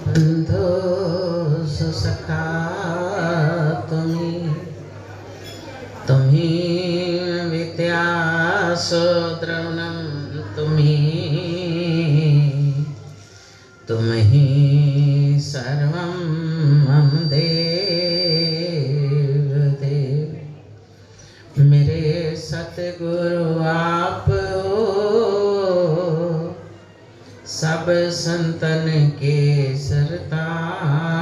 बंधो सखा तुम्ही विद्या द्रवणम तुम्ही सर्वं मम देव मेरे सतगुरु आप हो सब संतन के सरताज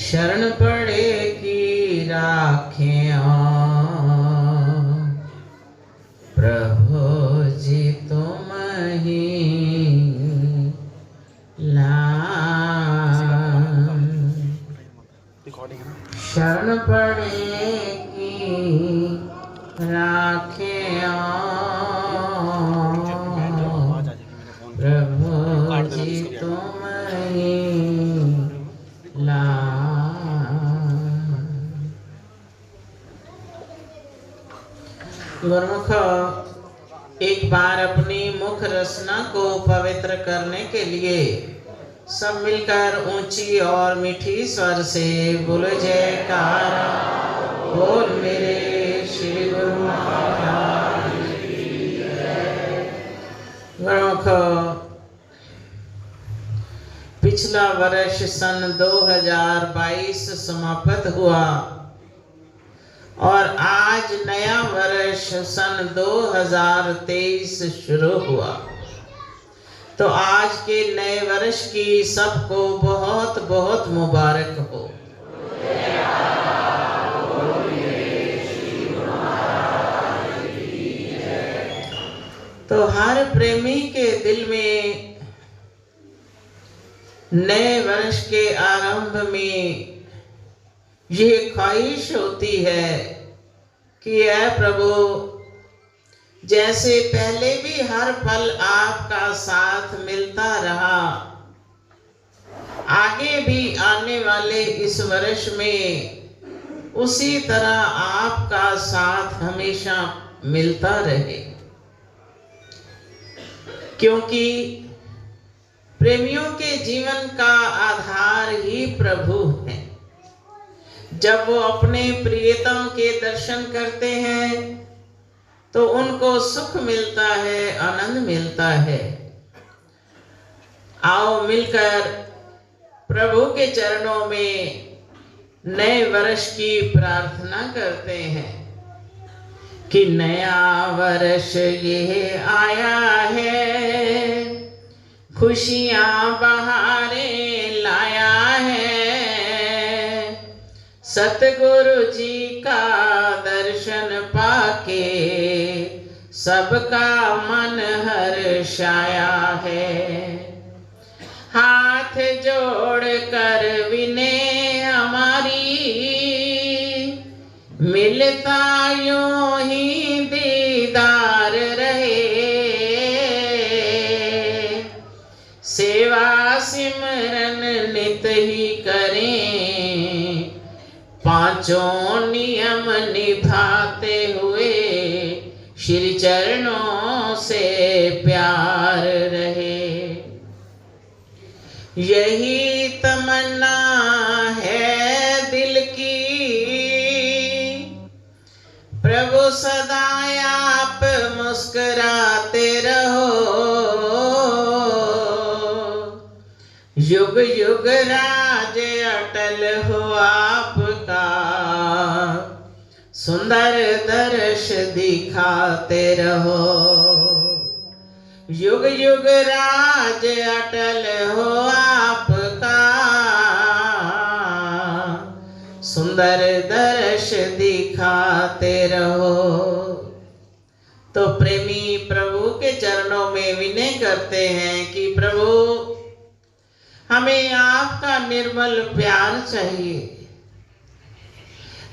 शरण पड़े की राखें प्रभु जी तुम ही शरण पड़े की राखे प्रभु जी तुम ही गुरुमुख एक बार अपनी मुख रसना को पवित्र करने के लिए सब मिलकर ऊंची और मीठी स्वर से बोलो जयकारा बोल मेरे श्री गुरु महाराज की जय। गुरुमुख पिछला वर्ष सन 2022 समाप्त हुआ और आज नया वर्ष सन 2023 शुरू हुआ। तो आज के नए वर्ष की सबको बहुत बहुत मुबारक हो। तो हर प्रेमी के दिल में नए वर्ष के आरंभ में ये ख्वाहिश होती है कि ऐ प्रभु जैसे पहले भी हर पल आपका साथ मिलता रहा, आगे भी आने वाले इस वर्ष में उसी तरह आपका साथ हमेशा मिलता रहे, क्योंकि प्रेमियों के जीवन का आधार ही प्रभु है। जब वो अपने प्रियतम के दर्शन करते हैं तो उनको सुख मिलता है, आनंद मिलता है। आओ मिलकर प्रभु के चरणों में नए वर्ष की प्रार्थना करते हैं कि नया वर्ष ये आया है, खुशियां बहारें लाया है, सतगुरु जी का दर्शन पाके सबका मन हर्षाया है। हाथ जोड़ कर विनय हमारी मिलता यूं ही दीदार रहे, सेवा सिमरन नित ही करें, पांचों नियम निभाते हुए श्री चरणों से प्यार रहे। यही तमन्ना है दिल की, प्रभु सदा आप मुस्कुराते रहो, युग युग राज अटल हो आपका, सुंदर दर्श दिखाते रहो, युग युग राज अटल हो आपका, सुंदर दर्श दिखाते रहो। तो प्रेमी प्रभु के चरणों में विनय करते हैं कि प्रभु हमें आपका निर्मल प्यार चाहिए,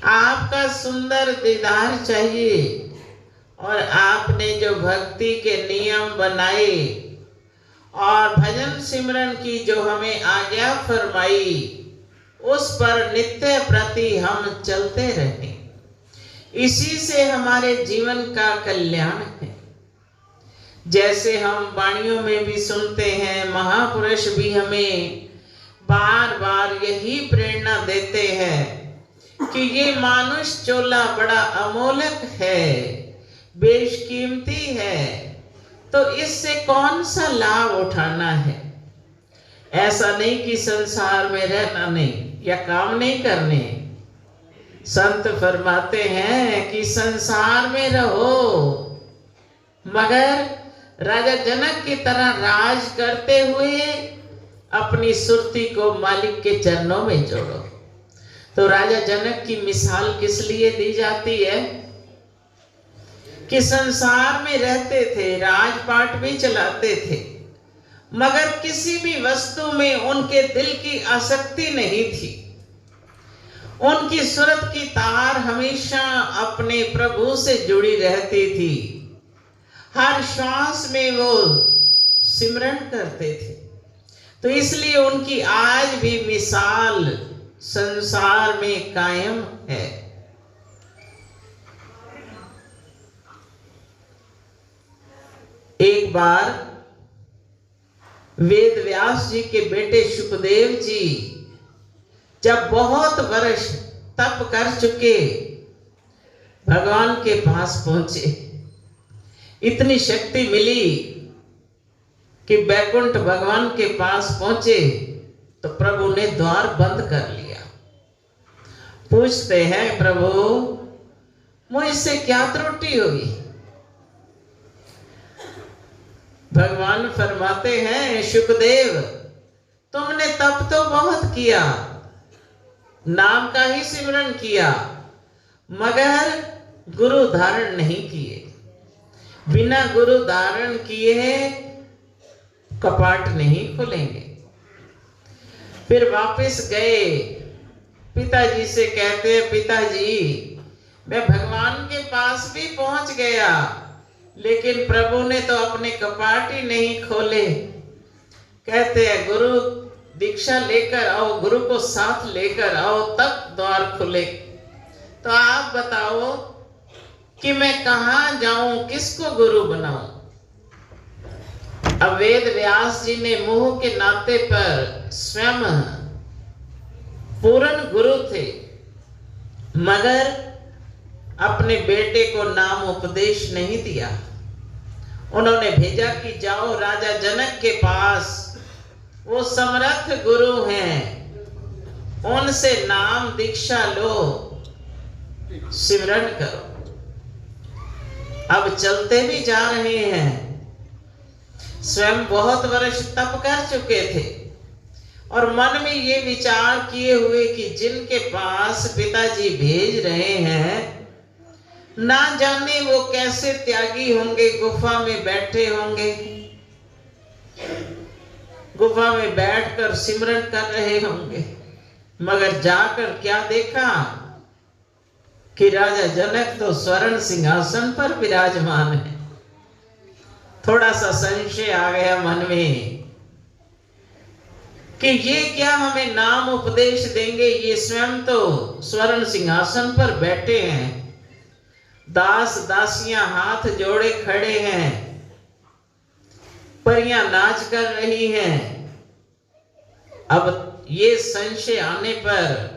आपका सुंदर दीदार चाहिए, और आपने जो भक्ति के नियम बनाए और भजन सिमरन की जो हमें आज्ञा फरमाई उस पर नित्य प्रति हम चलते रहें। इसी से हमारे जीवन का कल्याण है। जैसे हम वाणियों में भी सुनते हैं, महापुरुष भी हमें बार बार यही प्रेरणा देते हैं कि ये मानुष चोला बड़ा अमोलक है, बेशकीमती है, तो इससे कौन सा लाभ उठाना है। ऐसा नहीं कि संसार में रहना नहीं या काम नहीं करने। संत फरमाते हैं कि संसार में रहो, मगर राजा जनक की तरह राज करते हुए अपनी सुरती को मालिक के चरणों में जोड़ो। तो राजा जनक की मिसाल किस लिए दी जाती है कि संसार में रहते थे, राजपाट भी चलाते थे, मगर किसी भी वस्तु में उनके दिल की आसक्ति नहीं थी। उनकी सुरत की तार हमेशा अपने प्रभु से जुड़ी रहती थी। हर श्वास में वो सिमरन करते थे। तो इसलिए उनकी आज भी मिसाल संसार में कायम है। एक बार वेद व्यास जी के बेटे शुकदेव जी जब बहुत वर्ष तप कर चुके भगवान के पास पहुंचे, इतनी शक्ति मिली कि बैकुंठ भगवान के पास पहुंचे तो प्रभु ने द्वार बंद कर लिया। पूछते हैं, प्रभु मुझसे क्या त्रुटि हुई? भगवान फरमाते हैं, शुकदेव तुमने तप तो बहुत किया, नाम का ही सिमरन किया, मगर गुरु धारण नहीं किए। बिना गुरु धारण किए कपाट नहीं खुलेंगे। फिर वापस गए, पिताजी से कहते हैं, पिताजी मैं भगवान के पास भी पहुंच गया, लेकिन प्रभु ने तो अपने कपाट ही नहीं खोले। कहते हैं, गुरु दीक्षा लेकर आओ, गुरु को साथ लेकर आओ, तब द्वार खुले। तो आप बताओ कि मैं कहां जाऊं, किसको गुरु बनाऊं? अब वेद व्यास जी ने मोह के नाते पर स्वयं पूर्ण गुरु थे, मगर अपने बेटे को नाम उपदेश नहीं दिया। उन्होंने भेजा कि जाओ राजा जनक के पास, वो समर्थ गुरु हैं, उनसे नाम दीक्षा लो, सिमरन करो। अब चलते भी जा रहे हैं, स्वयं बहुत वर्ष तप कर चुके थे और मन में ये विचार किए हुए कि जिनके पास पिताजी भेज रहे हैं, ना जाने वो कैसे त्यागी होंगे, गुफा में बैठे होंगे, गुफा में बैठकर सिमरन कर रहे होंगे। मगर जाकर क्या देखा कि राजा जनक तो स्वर्ण सिंहासन पर विराजमान है। थोड़ा सा संशय आ गया मन में कि ये क्या हमें नाम उपदेश देंगे, ये स्वयं तो स्वर्ण सिंहासन पर बैठे हैं, दास दासियां हाथ जोड़े खड़े हैं, परियां नाच कर रही हैं। अब ये संशय आने पर,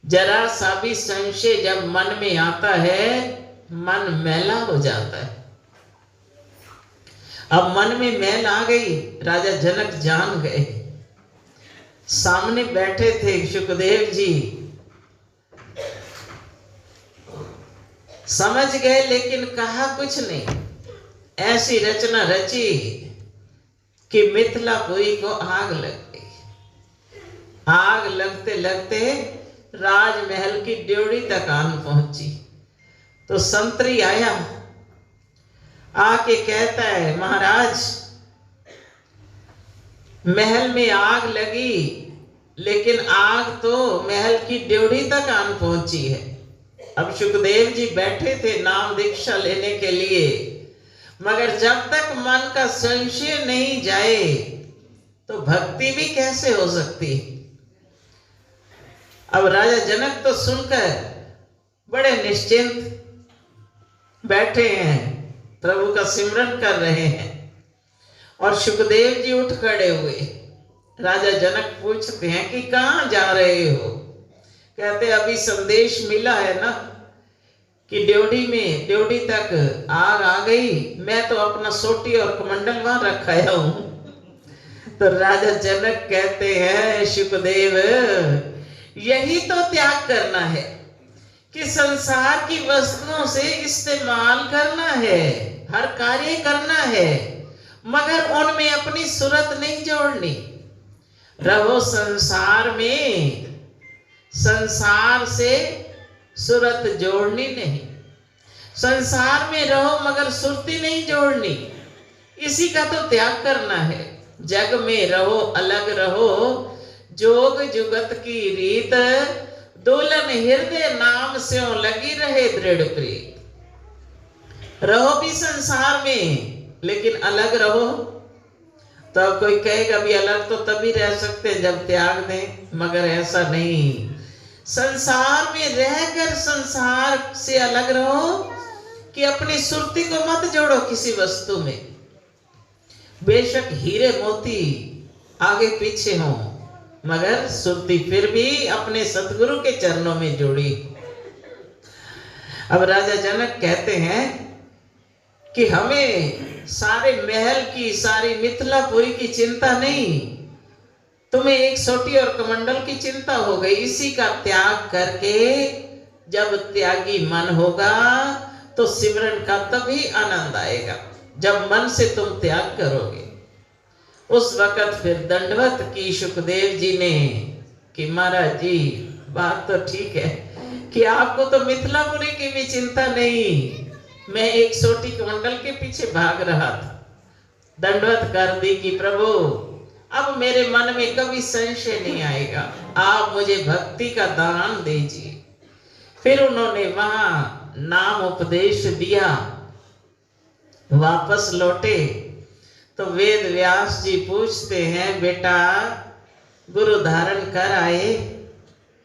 जरा सा भी संशय जब मन में आता है, मन मैला हो जाता है। अब मन में मैल आ गई, राजा जनक जान गए। सामने बैठे थे शुकदेव जी, समझ गए लेकिन कहा कुछ नहीं। ऐसी रचना रची कि मिथिलापुरी को आग लग गई। आग लगते लगते राजमहल की ड्योढ़ी तक आन पहुंची। तो संतरी आया, आके कहता है, महाराज महल में आग लगी, लेकिन आग तो महल की ड्योढ़ी तक आन पहुंची है। अब शुकदेव जी बैठे थे नाम दीक्षा लेने के लिए, मगर जब तक मन का संशय नहीं जाए तो भक्ति भी कैसे हो सकती। अब राजा जनक तो सुनकर बड़े निश्चिंत बैठे हैं, प्रभु का सिमरन कर रहे हैं। और सुखदेव जी उठ खड़े हुए। राजा जनक पूछते हैं कि कहाँ जा रहे हो? कहते अभी संदेश मिला है ना कि ड्योढ़ी तक आग आ गई, मैं तो अपना सोटी और कमंडल वहां रखाया हूं। तो राजा जनक कहते हैं सुखदेव, यही तो त्याग करना है कि संसार की वस्तुओं से इस्तेमाल करना है, हर कार्य करना है, मगर उनमें अपनी सूरत नहीं जोड़नी। रहो संसार में, संसार से सूरत जोड़नी नहीं। संसार में रहो मगर सुरती नहीं जोड़नी, इसी का तो त्याग करना है। जग में रहो अलग रहो, जोग जुगत की रीत, दुल्हन हृदय नाम स्यों लगी रहे दृढ़ प्रीत। रहो भी संसार में लेकिन अलग रहो। तो अब कोई कहेगा भी अलग तो तभी रह सकते हैं जब त्याग दें, मगर ऐसा नहीं। संसार में रहकर संसार से अलग रहो कि अपनी सुरती को मत जोड़ो किसी वस्तु में। बेशक हीरे मोती आगे पीछे हो, मगर सुरती फिर भी अपने सतगुरु के चरणों में जोड़ी। अब राजा जनक कहते हैं कि हमें सारे महल की, सारी मिथिलापुरी की चिंता नहीं, तुम्हें एक सोटी और कमंडल की चिंता हो गई। इसी का त्याग करके जब त्यागी मन होगा तो सिमरन का तभी आनंद आएगा जब मन से तुम त्याग करोगे। उस वक्त फिर दंडवत की सुखदेव जी ने कि महाराज जी बात तो ठीक है कि आपको तो मिथिलापुरी की भी चिंता नहीं, मैं एक सोटी कमंडल के पीछे भाग रहा था। दंडवत कर दी कि प्रभु अब मेरे मन में कभी संशय नहीं आएगा, आप मुझे भक्ति का दान दीजिए। फिर उन्होंने वहां नाम उपदेश दिया। वापस लौटे तो वेद व्यास जी पूछते हैं, बेटा गुरु धारण कर आए?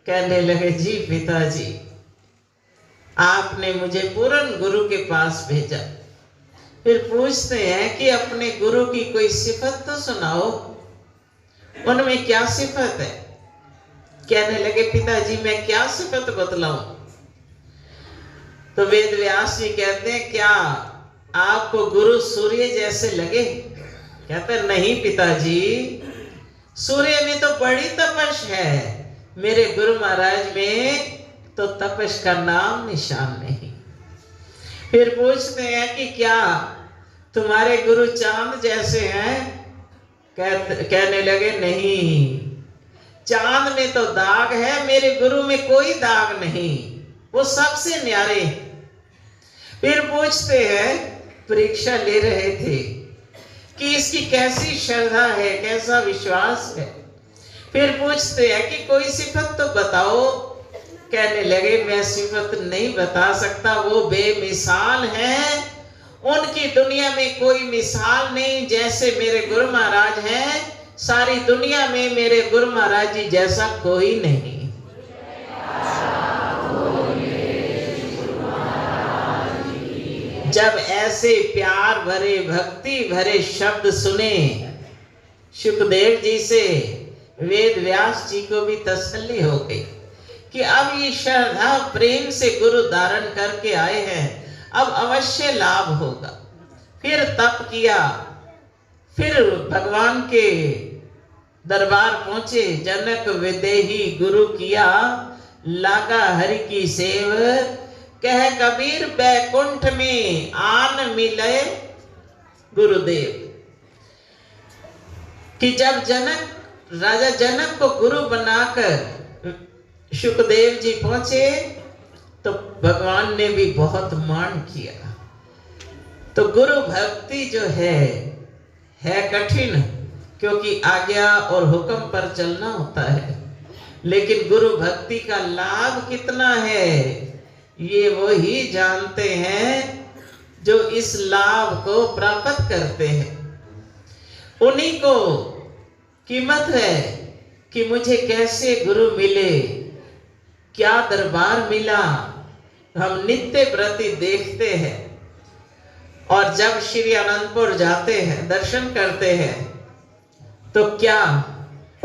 कहने लगे जी पिताजी, आपने मुझे पूर्ण गुरु के पास भेजा। फिर पूछते हैं कि अपने गुरु की कोई सिफत तो सुनाओ, उनमें क्या सिफत है? कहने लगे पिताजी मैं क्या सिफत बतलाऊं? तो वेद व्यास जी कहते हैं क्या आपको गुरु सूर्य जैसे लगे? कहते नहीं पिताजी, सूर्य में तो बड़ी तपश है, मेरे गुरु महाराज में तो तपश का नाम निशान नहीं। फिर पूछते हैं कि क्या तुम्हारे गुरु चांद जैसे हैं? कहने लगे नहीं, चांद में तो दाग है, मेरे गुरु में कोई दाग नहीं, वो सबसे न्यारे। फिर पूछते हैं, परीक्षा ले रहे थे कि इसकी कैसी श्रद्धा है, कैसा विश्वास है। फिर पूछते हैं कि कोई सिफत तो बताओ। कहने लगे मैं सिफत नहीं बता सकता, वो बेमिसाल हैं, उनकी दुनिया में कोई मिसाल नहीं। जैसे मेरे गुरु महाराज हैं, सारी दुनिया में मेरे गुरु महाराज जी जैसा कोई नहीं। जब ऐसे प्यार भरे भक्ति भरे शब्द सुने सुखदेव जी से, वेद व्यास जी को भी तसल्ली हो गई कि अब ये श्रद्धा प्रेम से गुरु धारण करके आए हैं, अब अवश्य लाभ होगा। फिर तप किया, फिर भगवान के दरबार पहुंचे। जनक विदेही गुरु किया, लागा हरि की सेव, कह कबीर बैकुंठ में आन मिले गुरुदेव। कि जब राजा जनक को गुरु बनाकर सुखदेव जी पहुंचे तो भगवान ने भी बहुत मान किया। तो गुरु भक्ति जो है कठिन, क्योंकि आज्ञा और हुक्म पर चलना होता है, लेकिन गुरु भक्ति का लाभ कितना है ये वो ही जानते हैं जो इस लाभ को प्राप्त करते हैं। उन्हीं को कीमत है कि मुझे कैसे गुरु मिले, क्या दरबार मिला, हम नित्य प्रति देखते हैं, और जब श्री अनंतपुर जाते हैं, दर्शन करते हैं, तो क्या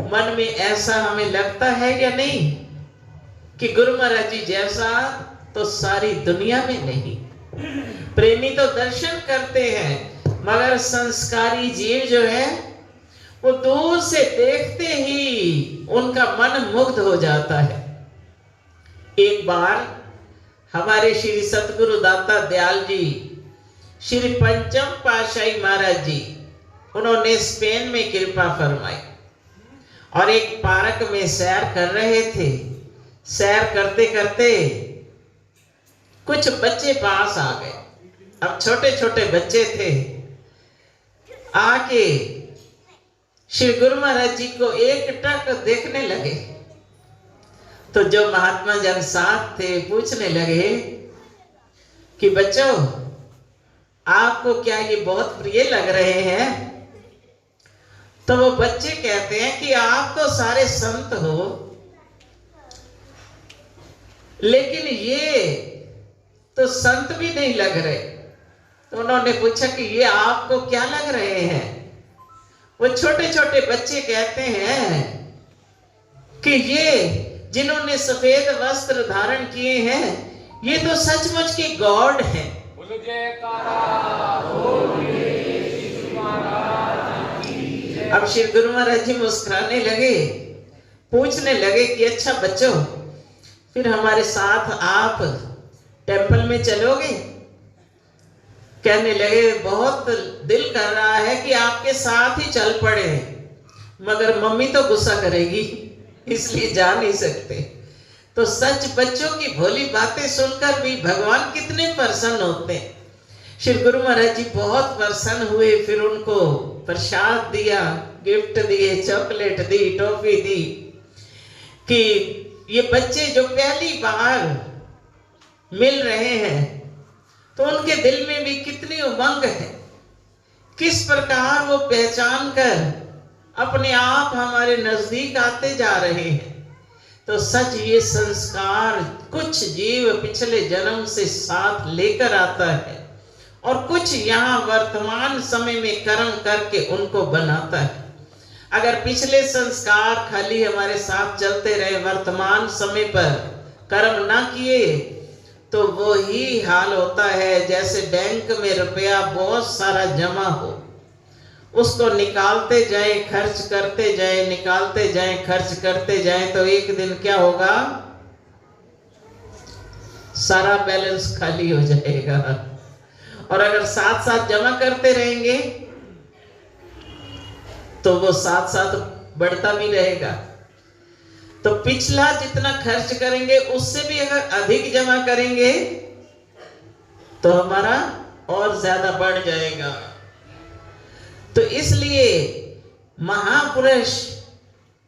मन में ऐसा हमें लगता है या नहीं कि गुरु महाराज जी जैसा तो सारी दुनिया में नहीं। प्रेमी तो दर्शन करते हैं, मगर संस्कारी जीव जो है वो दूर से देखते ही उनका मन मुग्ध हो जाता है। एक बार हमारे श्री सतगुरु दाता दयाल जी, श्री पंचम पातशाही महाराज जी, उन्होंने स्पेन में कृपा फरमाई और एक पार्क में सैर कर रहे थे। सैर करते करते कुछ बच्चे पास आ गए। अब छोटे छोटे बच्चे थे, आके श्री गुरु महाराज जी को एक टक देखने लगे। तो जो महात्मा जन साथ थे पूछने लगे कि बच्चों, आपको क्या ये बहुत प्रिय लग रहे हैं? तो वो बच्चे कहते हैं कि आप तो सारे संत हो, लेकिन ये तो संत भी नहीं लग रहे। तो उन्होंने पूछा कि ये आपको क्या लग रहे हैं? वो छोटे छोटे बच्चे कहते हैं कि ये जिन्होंने सफेद वस्त्र धारण किए हैं, ये तो सचमुच के गॉड हैं। अब श्री गुरु महाराज जी मुस्कुराने लगे, पूछने लगे कि अच्छा बच्चों, फिर हमारे साथ आप टेंपल में चलोगे? कहने लगे बहुत दिल कर रहा है कि आपके साथ ही चल पड़े, मगर मम्मी तो गुस्सा करेगी, इसलिए जा नहीं सकते। तो सच बच्चों की भोली बातें सुनकर भी भगवान कितने प्रसन्न होते हैं। श्री गुरु महाराज जी बहुत प्रसन्न हुए, फिर उनको प्रसाद दिया, गिफ्ट दिए, चॉकलेट दी, टॉफी दी, कि ये बच्चे जो पहली बार मिल रहे हैं तो उनके दिल में भी कितनी उमंग है, किस प्रकार वो पहचान कर अपने आप हमारे नजदीक आते जा रहे हैं। तो सच ये संस्कार कुछ जीव पिछले जन्म से साथ लेकर आता है और कुछ यहाँ वर्तमान समय में कर्म करके उनको बनाता है। अगर पिछले संस्कार खाली हमारे साथ चलते रहे, वर्तमान समय पर कर्म ना किए, तो वो ही हाल होता है जैसे बैंक में रुपया बहुत सारा जमा हो, उसको निकालते जाए, खर्च करते जाए, निकालते जाए, खर्च करते जाए, तो एक दिन क्या होगा, सारा बैलेंस खाली हो जाएगा। और अगर साथ साथ जमा करते रहेंगे तो वो साथ साथ बढ़ता भी रहेगा। तो पिछला जितना खर्च करेंगे उससे भी अगर अधिक जमा करेंगे तो हमारा और ज्यादा बढ़ जाएगा। तो इसलिए महापुरुष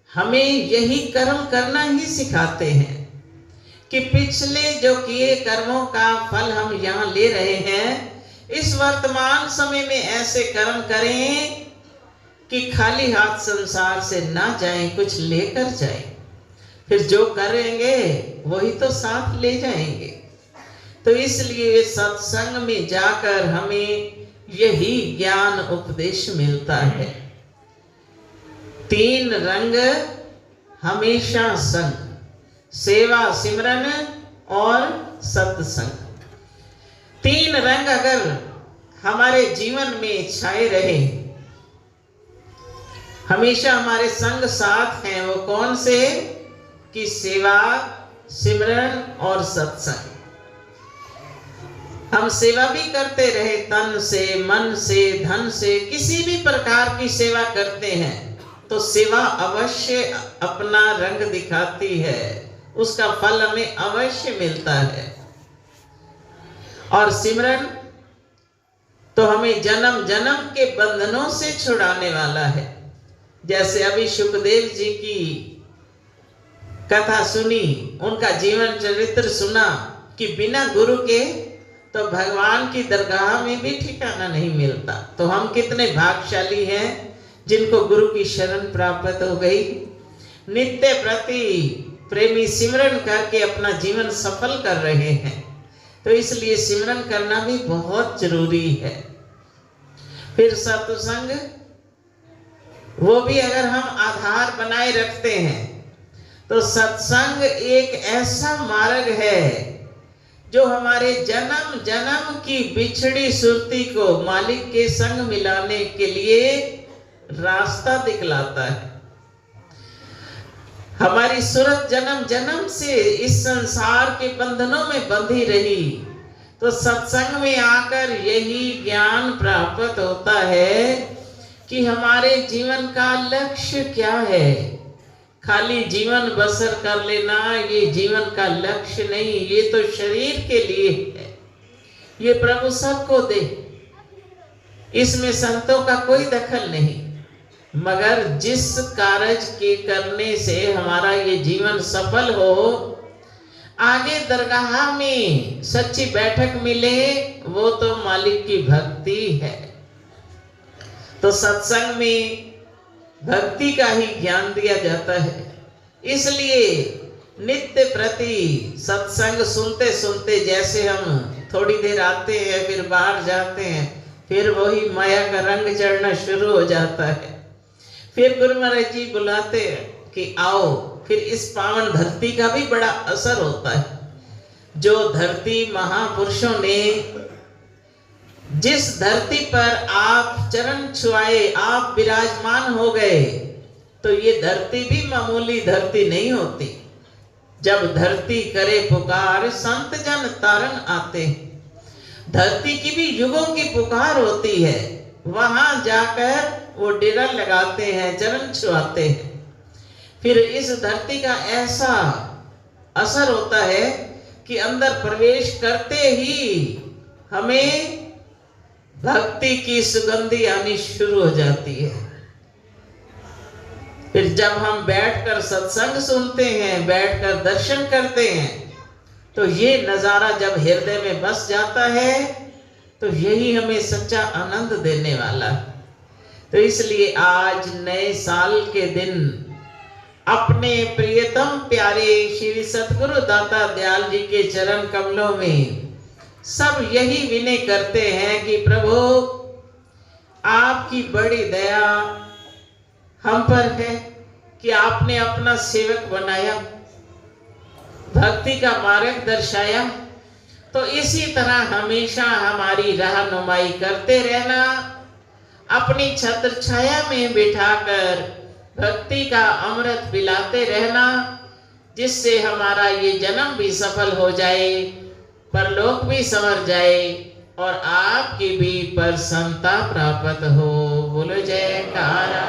हमें यही कर्म करना ही सिखाते हैं कि पिछले जो किए कर्मों का फल हम यहाँ ले रहे हैं, इस वर्तमान समय में ऐसे कर्म करें कि खाली हाथ संसार से ना जाएं, कुछ लेकर जाएं। फिर जो करेंगे वही तो साथ ले जाएंगे। तो इसलिए सत्संग में जाकर हमें यही ज्ञान उपदेश मिलता है। 3 रंग हमेशा संग, सेवा, सिमरन और सत्संग। 3 रंग अगर हमारे जीवन में छाए रहे, हमेशा हमारे संग साथ हैं, वो कौन से? कि सेवा, सिमरन और सत्संग। हम सेवा भी करते रहे, तन से, मन से, धन से, किसी भी प्रकार की सेवा करते हैं तो सेवा अवश्य अपना रंग दिखाती है, उसका फल हमें अवश्य मिलता है। और सिमरन तो हमें जन्म जन्म के बंधनों से छुड़ाने वाला है। जैसे अभी सुखदेव जी की कथा सुनी, उनका जीवन चरित्र सुना कि बिना गुरु के तो भगवान की दरगाह में भी ठिकाना नहीं मिलता। तो हम कितने भाग्यशाली हैं जिनको गुरु की शरण प्राप्त हो गई। नित्य प्रति प्रेमी सिमरन करके अपना जीवन सफल कर रहे हैं। तो इसलिए सिमरन करना भी बहुत जरूरी है। फिर सत्संग, वो भी अगर हम आधार बनाए रखते हैं तो सत्संग एक ऐसा मार्ग है जो हमारे जन्म जन्म की बिछड़ी सुरती को मालिक के संग मिलाने के लिए रास्ता दिखलाता है। हमारी सूरत जन्म जन्म से इस संसार के बंधनों में बंधी रही, तो सत्संग में आकर यही ज्ञान प्राप्त होता है कि हमारे जीवन का लक्ष्य क्या है। खाली जीवन बसर कर लेना ये जीवन का लक्ष्य नहीं, ये तो शरीर के लिए है, ये प्रभु सबको दे, इसमें संतों का कोई दखल नहीं। मगर जिस कार्य के करने से हमारा ये जीवन सफल हो, आगे दरगाह में सच्ची बैठक मिले, वो तो मालिक की भक्ति है। तो सत्संग में भक्ति का ही ज्ञान दिया जाता है। इसलिए नित्य प्रति सत्संग सुनते सुनते जैसे हम थोड़ी देर आते हैं फिर बाहर जाते हैं, फिर वही माया का रंग चढ़ना शुरू हो जाता है। फिर गुरु महाराज जी बुलाते हैं कि आओ, फिर इस पावन धरती का भी बड़ा असर होता है। जो धरती महापुरुषों ने, जिस धरती पर आप चरण छुआए, आप विराजमान हो गए, तो ये धरती भी मामूली धरती नहीं होती। जब धरती करे पुकार संत जन तारण आते हैं। धरती की भी युगों की पुकार होती है, वहां जाकर वो डेरा लगाते हैं, चरण छुआते हैं। फिर इस धरती का ऐसा असर होता है कि अंदर प्रवेश करते ही हमें भक्ति की सुगंधी आनी शुरू हो जाती है। फिर जब हम बैठकर सत्संग सुनते हैं, बैठकर दर्शन करते हैं, तो ये नजारा जब हृदय में बस जाता है, तो यही हमें सच्चा आनंद देने वाला है। तो इसलिए आज नए साल के दिन अपने प्रियतम प्यारे श्री सतगुरु दाता दयाल जी के चरण कमलों में सब यही विनय करते हैं कि प्रभु आपकी बड़ी दया हम पर है कि आपने अपना सेवक बनाया, भक्ति का मार्ग दर्शाया। तो इसी तरह हमेशा हमारी रहनुमाई करते रहना, अपनी छत्र छाया में बिठाकर भक्ति का अमृत पिलाते रहना, जिससे हमारा ये जन्म भी सफल हो जाए, परलोक भी संवर जाए और आपकी भी प्रसन्नता प्राप्त हो। बोलो जयकारा।